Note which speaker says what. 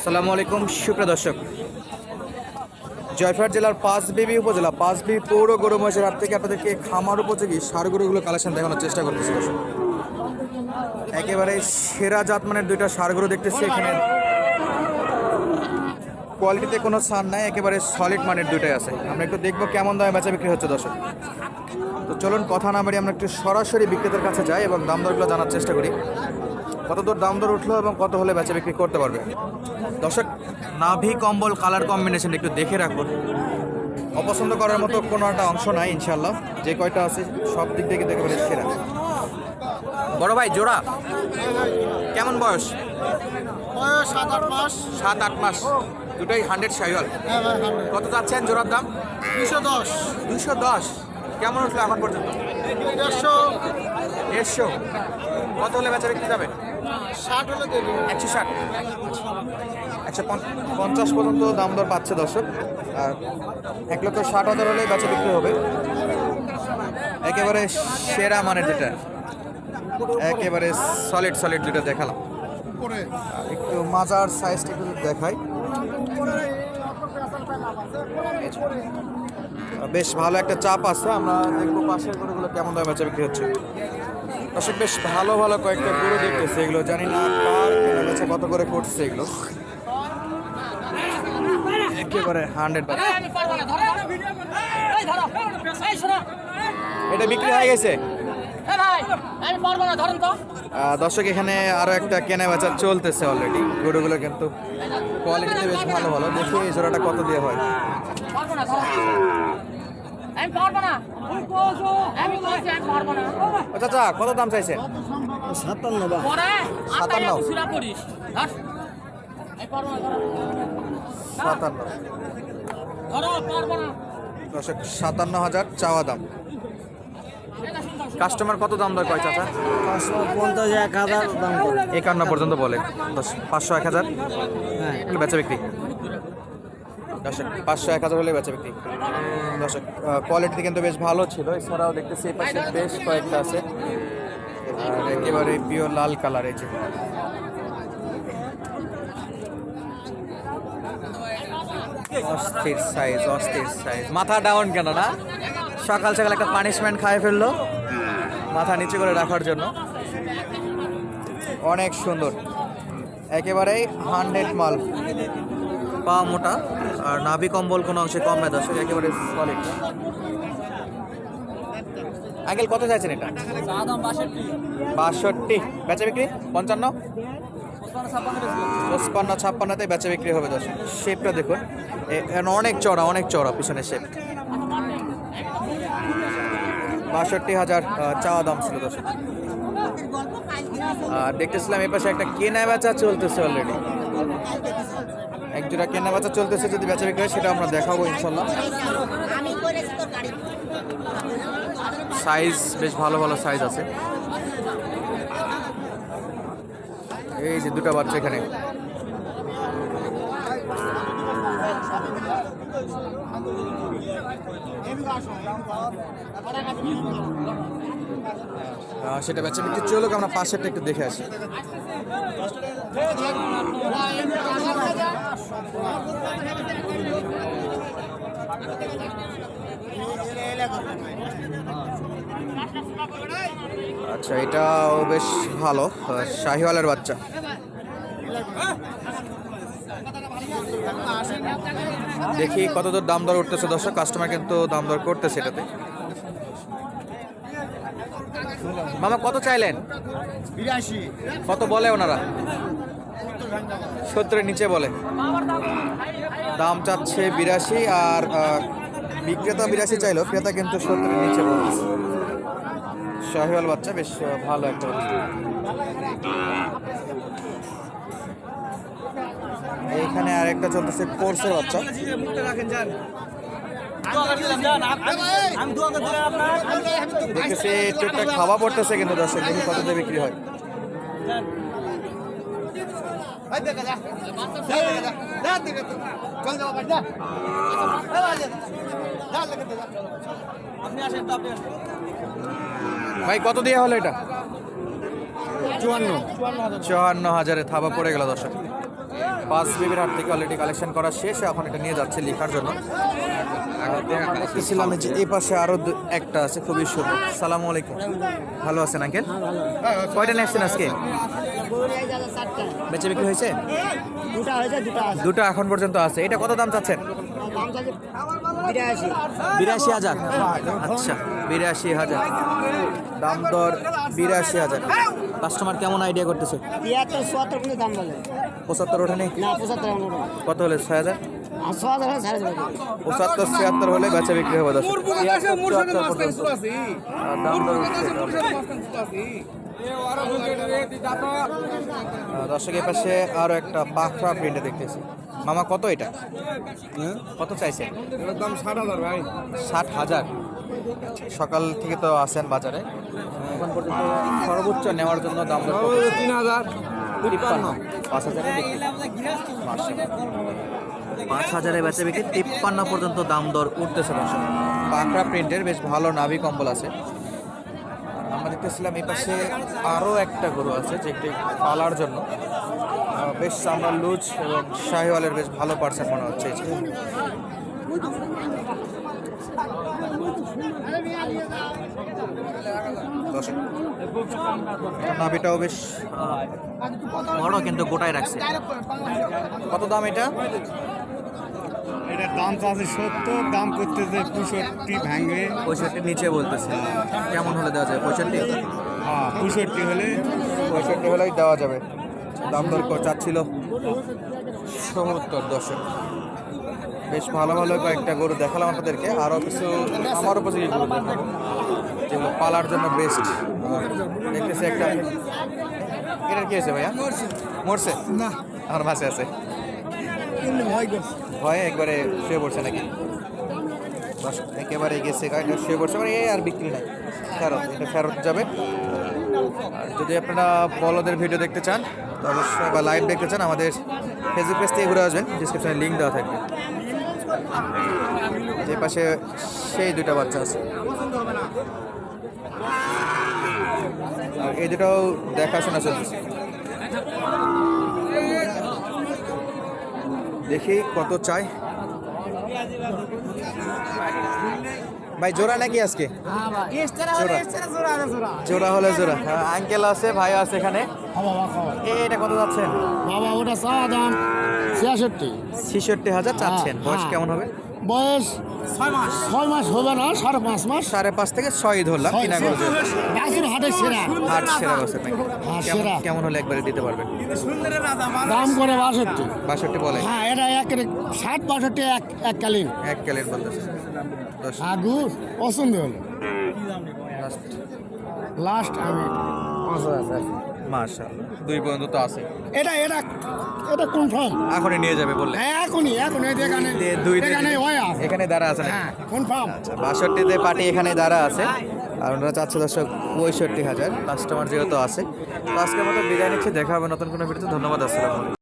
Speaker 1: আসসালামু আলাইকুম সুপ্রিয় দর্শক, জয়পুরহাট জেলার পাঁচবিবি উপজেলা পাঁচবিবি পৌর গরু মহিষের হাট থেকে আপনাদেরকে খামার উপযোগী ষাঁড় গরুগুলো কালেকশন দেখানোর চেষ্টা করতেছি। দর্শক, একেবারে সেরা জাতমানের দুইটা ষাঁড় গরু দেখতেছি। এখানে কোয়ালিটিতে কোনো ছাড় নাই, একেবারে সলিড মানের দুইটাই আছে। আমরা একটু দেখবো কেমন দামে বেচা বিক্রি হচ্ছে। দর্শক, তো চলুন কথা না বাড়ি আমরা একটু সরাসরি বিক্রেতার কাছে যাই এবং দাম দরগুলো জানার চেষ্টা করি, কত দূর দাম দর উঠলো এবং কত হলে বেচা বিক্রি করতে পারবে। দর্শক, নাভি কম্বল কালার কম্বিনেশন একটু দেখে রাখুন। অপছন্দ করার মতো কোনো একটা অংশ নাই, ইনশাল্লাহ যে কয়টা আছে সব দিক থেকে দেখে বলে সেরা। বড় ভাই জোড়া কেমন বয়স?
Speaker 2: 7-8 মাস।
Speaker 1: 7-8 মাস, দুটোই 100 শাহিওয়াল। কত যাচ্ছেন জোড়ার দাম?
Speaker 2: 210।
Speaker 1: 210 কেমন উঠলো এখন পর্যন্ত? 150। কত হলে বেচা বিক্রি যাবে?
Speaker 2: 60 হলে দেবো।
Speaker 1: 160, 150 পর্যন্ত দাম দর পাচ্ছে দর্শক। আর 1,60,000 হলে বেচা বিক্রি হবে। একেবারে সেরা মানের যেটা, একেবারে সলিড যেটা দেখালাম। একটু মাজার সাইজটা একটু দেখাই, বেশ ভালো একটা চাপ আছে। আমরা দেখবো পাশের গরুগুলো কেমন দামে বেচা বিক্রি হচ্ছে। দর্শক, বেশ ভালো ভালো কয়েকটা গরু দেখতেছে, এগুলো জানি না কার কেনা বেচা কত করে করছে। এগুলো একেবারে 100। এটা বিক্রি হয়ে গেছে দর্শক। এখানে আরো একটা কেনা বেচা চলতেছে অলরেডি। গরুগুলো কিন্তু কোয়ালিটিতে বেশ ভালো ভালো। দেখি এই জোড়াটা কত দিয়ে হয়। চাচা কত দাম চাইছেন?
Speaker 2: 57।
Speaker 1: 57,000 চাওয়া দাম। কাস্টমার কত দাম দেয় কয় চাচা?
Speaker 2: 550, 1000 দাম করে।
Speaker 1: 51 পর্যন্ত বলে। 500, 1000 বেচা বিক্রি। দর্শক, 500, 1000 হলে বেচা বিক্রি। দর্শক, কোয়ালিটি কিন্তু বেশ ভালো ছিল। এছাড়াও দেখতেছি এই পাশে বেশ কয়েকটা আছে, আর একেবারে পিওর লাল কালার। এই যে অস্থির সাইজ। মাথা ডাউন কেন না? সকাল সকাল একটা পানিশমেন্ট খাই ফেললো মাথা নিচে করে রাখার জন্য। অনেক সুন্দর, একেবারেই 100 মাল। পা মোটা আর নাভি কম্বল কোনো অংশে কম না। দর্শক, একেবারে সলিড। আঙ্কেল কত চাইছেন এটা? 62। বেচা বিক্রি 55, 56তে বেচা বিক্রি হবে। দর্শক, শেপটা দেখুন, অনেক চড়া পিছনের শেপ। 62,000 চাওয়া দাম ছিল। দর্শক, আর দেখতেছিলাম এই পাশে একটা কেনা বেচা চলতেছে অলরেডি। এক জোড়া কেনা বেচা চলতেছে, যদি বেচা বিক্রি হয় সেটা আমরা দেখাবো ইনশাল্লাহ। সাইজ বেশ ভালো সাইজ আছে। এই যে দুটো বাচ্চা এখানে। সেটা বেচা বিক্রি চলুক, আমরা পাশেরটা একটু দেখে আসি। আচ্ছা, এটাও বেশ ভালো, শাহিওয়ালের বাচ্চা। দেখি কতদূর দাম দর উঠতেছে। দর্শক, কাস্টমার কিন্তু দাম দর করতেছে এটাতে। মামা কত চাইলেন?
Speaker 2: 82।
Speaker 1: কত বলে ওনারা? 70-এর নিচে বলে। দাম চাচ্ছে 82, আর বিক্রেতা 82 চাইলো, ক্রেতা কিন্তু 70-এর নিচে বলে। শাহিওয়াল বাচ্চা, বেশ ভালো একটা বাচ্চা। এইখানে আরেকটা চলতেছে কোর্সের বাচ্চা। দেখতেছি টুকটাক খাওয়া পড়তেছে কিন্তু। দর্শক, দেখি কততে বিক্রি হয়। ভাই কত দিয়ে হলো এটা?
Speaker 2: 54,000
Speaker 1: 54,000 থাবা পড়ে গেল দর্শক। পাঁচ বিবির হাট থেকে অলরেডি কালেকশন করা শেষ, এখন এটা নিয়ে যাচ্ছে লেখার জন্য। দেখতেছিলাম যে এই পাশে আরো একটা আছে, খুবই সুন্দর। সালামু আলাইকুম, ভালো আছেন আঙ্কেল? কয়টা নিয়ে আসছেন আজকে? বেচে বিক্রি হয়েছে? দুটো এখন পর্যন্ত আছে। এটা কত দাম চাচ্ছেন? 82,000। আচ্ছা, 82,000 দাম দর। 82,000। কাস্টমার কেমন আইডিয়া করতেছে? 75 ওঠেনি? কত হলে? 6,000? 75-76 হলে বেচা বিক্রি হবে। দর্শক দাম দর দর্শক এই পাশে আরো একটা পাখরা প্রিন্টে দেখতেছি। মামা কত এটা? কত চাইছে?
Speaker 2: দাম 60,000 ভাই।
Speaker 1: 60,000। সকাল থেকে তো আসেন বাজারে, এখন পর্যন্ত সর্বোচ্চ নেওয়ার জন্য দাম দর
Speaker 2: 3,000।
Speaker 1: 5,000 5,000 বেচা বিক্রি। 53 পর্যন্ত দাম দর উঠতেছে। দর্শক পাখরা প্রিন্টের বেশ ভালো নাভি কম্বল আছে। আমরা দেখতেছিলাম এই পাশে আরও একটা গরু আছে যেটি পালার জন্য বেশ চামড়া লুজ এবং শাহিওয়ালের বেশ ভালো পার্সেন্ট মনে হচ্ছে। নাভিটাও বেশ বড় কিন্তু গোটায় রাখছে। কত দাম এটা?
Speaker 2: এটা দাম তো আছে 70, দাম করতেছে 65 ভাঙবে।
Speaker 1: 65 নিচে বলতেছে। কেমন হলে দেওয়া যায়? 65?
Speaker 2: হ্যাঁ 65 হলে
Speaker 1: 65 হলেই দেওয়া যাবে। দাম দর চাচ্ছিল 70। দর্শক বেশ ভালো ভালো কয়েকটা গরু দেখালাম আপনাদেরকে, আরও কিছু আমার উপযোগী গরু দেখাবো যেগুলো পালার জন্য বেস্ট। দেখতেছি একটা, এটার কি আছে ভাইয়া? মরছে
Speaker 2: না,
Speaker 1: আমার মাসে আছে।
Speaker 2: ভয়
Speaker 1: ভয়ে একবারে শুয়ে পড়ছে নাকি? একেবারে গেছে গাড়িটা শুয়ে পড়ছে, মানে আর বিক্রি নাই, ফেরত। এটা ফেরত যাবে। আর যদি আপনারা বলদের ভিডিও দেখতে চান তো অবশ্যই, বা লাইভ দেখতে চান, আমাদের ফেসবুক পেজ থেকে ঘুরে আসবেন, ডিসক্রিপশনে লিঙ্ক দেওয়া থাকবে। যে পাশে সেই দুইটা বাচ্চা আছে, আর এই দুটাও দেখাশোনা চলতেছে। দেখি কত চাই। ভাই জোড়া নাকি আজকে? জোড়া হলে জোড়া। আঙ্কেল আছে, ভাই আছে এখানে। এটা কত যাচ্ছেন?
Speaker 2: বাবা ওটা চা দাম
Speaker 1: 66,000 চাচ্ছেন। বয়স কেমন হবে?
Speaker 2: বয়স 6 মাস হবে না, 5.5 মাস।
Speaker 1: 5.5 থেকে 6 ধরলাম। কিনা করে
Speaker 2: বাসুর হাটের সেরা।
Speaker 1: হাট সেরা বছর নাকি?
Speaker 2: সেরা।
Speaker 1: কেমন হলে একবারে দিতে পারবেন?
Speaker 2: দাম করে 62।
Speaker 1: 62 বলে?
Speaker 2: হ্যাঁ, এটা 60-62 এককালীন।
Speaker 1: এককালীন বলতেছে।
Speaker 2: আগুর পছন্দ হলো লাস্ট আমি 5,000।
Speaker 1: মাশাআল্লাহ, 2 পর্যন্ত তো আছে।
Speaker 2: এটা এটা এটা কনফার্ম
Speaker 1: এখনই নিয়ে যাবে বললে?
Speaker 2: হ্যাঁ, এখনই এখানে
Speaker 1: এখানে দাঁড়া আছে নাকি?
Speaker 2: হ্যাঁ, কনফার্ম।
Speaker 1: 62তে পার্টি এখানে দাঁড়া আছে, আর ওনারা চাচ্ছে দর্শক 65,000। কাস্টমার যেহেতু আছে, তো আজকের মতো বিদায় নিচ্ছে। দেখা হবে নতুন কোনো ভিডিওতে। ধন্যবাদ, আসসালামু আলাইকুম।